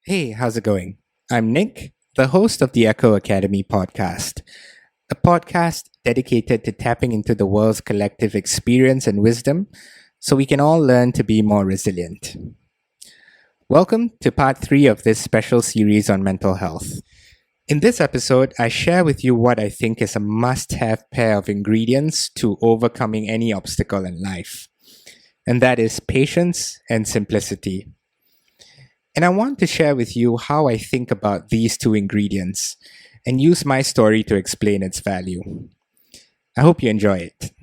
Hey, how's it going? I'm Nick, the host of the Ekho Academy podcast, a podcast dedicated to tapping into the world's collective experience and wisdom so we can all learn to be more resilient. Welcome to part 3 of this special series on mental health. In this episode, I share with you what I think is a must have pair of ingredients to overcoming any obstacle in life, and that is patience and simplicity. And I want to share with you how I think about these two ingredients and use my story to explain its value. I hope you enjoy it.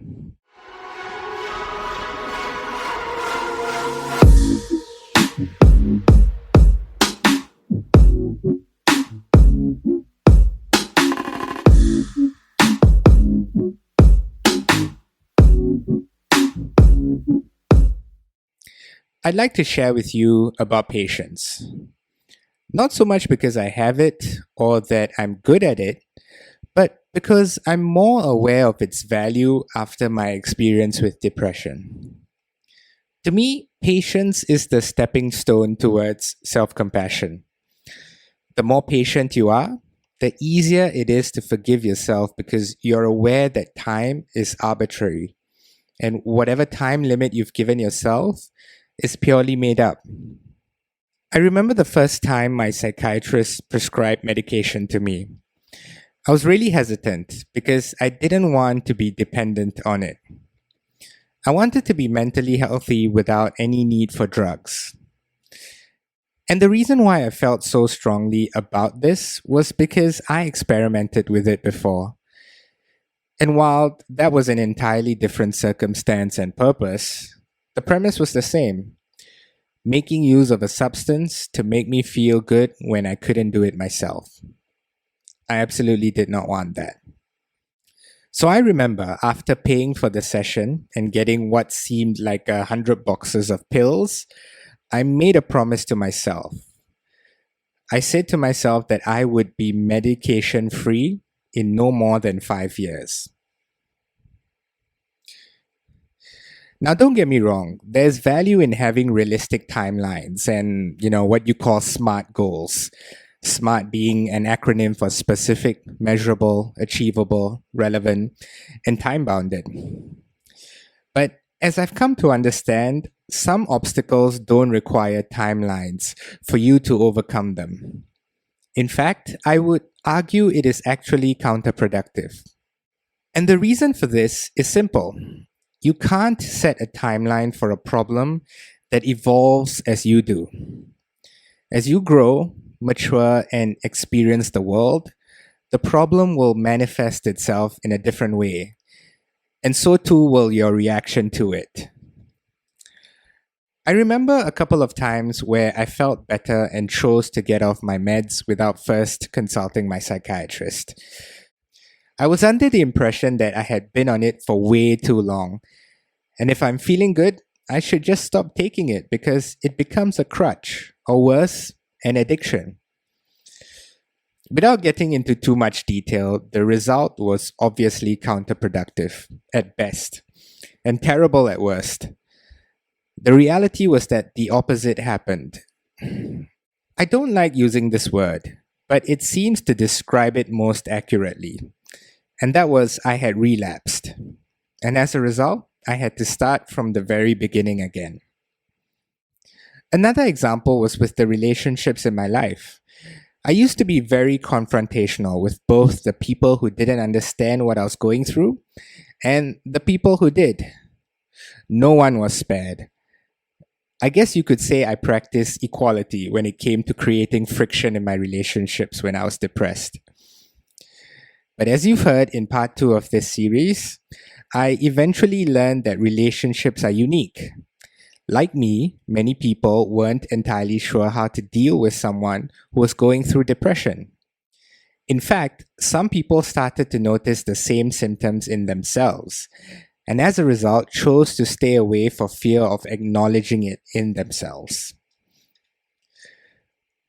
I'd like to share with you about patience. Not so much because I have it or that I'm good at it, but because I'm more aware of its value after my experience with depression. To me, patience is the stepping stone towards self compassion. The more patient you are, the easier it is to forgive yourself because you're aware that time is arbitrary and whatever time limit you've given yourself is purely made up. I remember the first time my psychiatrist prescribed medication to me. I was really hesitant because I didn't want to be dependent on it. I wanted to be mentally healthy without any need for drugs. And the reason why I felt so strongly about this was because I experimented with it before. And while that was an entirely different circumstance and purpose, the premise was the same: making use of a substance to make me feel good when I couldn't do it myself. I absolutely did not want that. So I remember after paying for the session and getting what seemed like 100 boxes of pills, I made a promise to myself. I said to myself that I would be medication free in no more than 5 years. Now, don't get me wrong, there's value in having realistic timelines and, what you call SMART goals. SMART being an acronym for specific, measurable, achievable, relevant, and time bounded. But as I've come to understand, some obstacles don't require timelines for you to overcome them. In fact, I would argue it is actually counterproductive. And the reason for this is simple. You can't set a timeline for a problem that evolves as you do. As you grow, mature, and experience the world, the problem will manifest itself in a different way. And so too will your reaction to it. I remember a couple of times where I felt better and chose to get off my meds without first consulting my psychiatrist. I was under the impression that I had been on it for way too long. And if I'm feeling good, I should just stop taking it because it becomes a crutch, or worse, an addiction. Without getting into too much detail, the result was obviously counterproductive at best and terrible at worst. The reality was that the opposite happened. I don't like using this word, but it seems to describe it most accurately. And that was I had relapsed. And as a result, I had to start from the very beginning again. Another example was with the relationships in my life. I used to be very confrontational with both the people who didn't understand what I was going through and the people who did. No one was spared. I guess you could say I practiced equality when it came to creating friction in my relationships when I was depressed. But as you've heard in part 2 of this series, I eventually learned that relationships are unique. Like me, many people weren't entirely sure how to deal with someone who was going through depression. In fact, some people started to notice the same symptoms in themselves, and as a result, chose to stay away for fear of acknowledging it in themselves.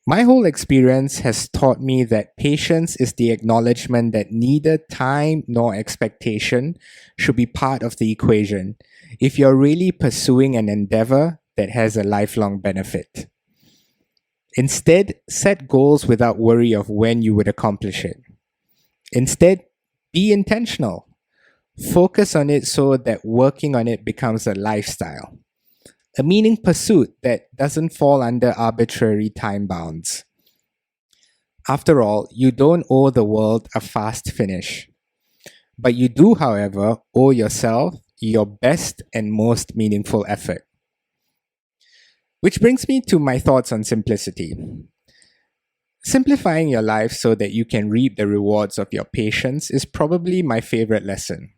My whole experience has taught me that patience is the acknowledgement that neither time nor expectation should be part of the equation if you're really pursuing an endeavor that has a lifelong benefit. Instead, set goals without worry of when you would accomplish it. Instead, be intentional. Focus on it so that working on it becomes a lifestyle, a meaning pursuit that doesn't fall under arbitrary time bounds. After all, you don't owe the world a fast finish. But you do, however, owe yourself your best and most meaningful effort. Which brings me to my thoughts on simplicity. Simplifying your life so that you can reap the rewards of your patience is probably my favorite lesson.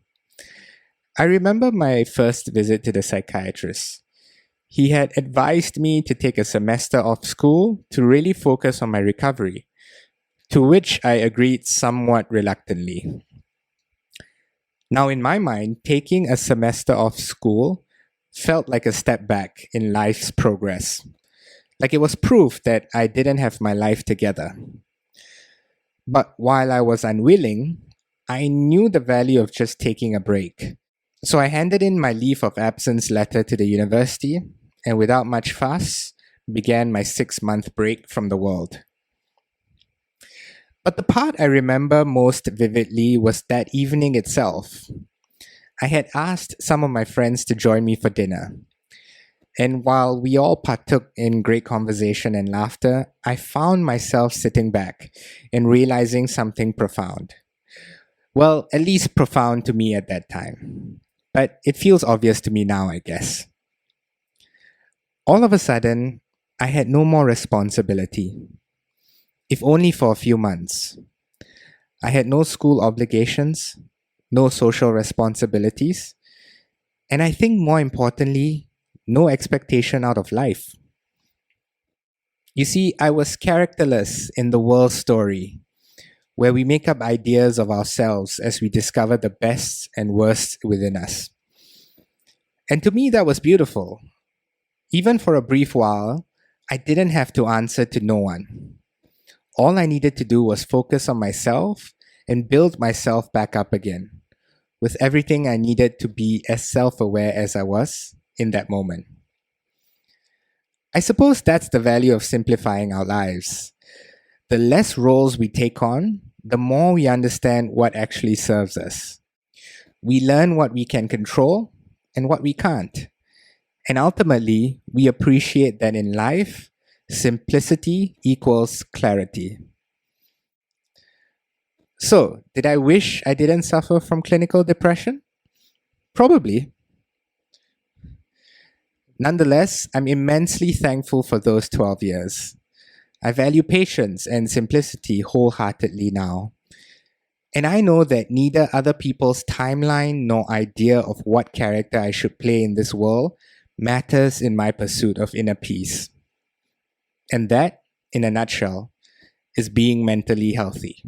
I remember my first visit to the psychiatrist. He had advised me to take a semester off school to really focus on my recovery, to which I agreed somewhat reluctantly. Now, in my mind, taking a semester off school felt like a step back in life's progress. Like it was proof that I didn't have my life together. But while I was unwilling, I knew the value of just taking a break. So I handed in my leave of absence letter to the university and without much fuss, began my 6-month break from the world. But the part I remember most vividly was that evening itself. I had asked some of my friends to join me for dinner. And while we all partook in great conversation and laughter, I found myself sitting back and realizing something profound. Well, at least profound to me at that time. But it feels obvious to me now, I guess. All of a sudden, I had no more responsibility, if only for a few months. I had no school obligations, no social responsibilities, and I think more importantly, no expectation out of life. You see, I was characterless in the world story, where we make up ideas of ourselves as we discover the best and worst within us. And to me, that was beautiful. Even for a brief while, I didn't have to answer to no one. All I needed to do was focus on myself and build myself back up again, with everything I needed to be as self-aware as I was in that moment. I suppose that's the value of simplifying our lives. The less roles we take on, the more we understand what actually serves us. We learn what we can control and what we can't. And ultimately, we appreciate that in life, simplicity equals clarity. So, did I wish I didn't suffer from clinical depression? Probably. Nonetheless, I'm immensely thankful for those 12 years. I value patience and simplicity wholeheartedly now. And I know that neither other people's timeline nor idea of what character I should play in this world matters in my pursuit of inner peace. And that, in a nutshell, is being mentally healthy.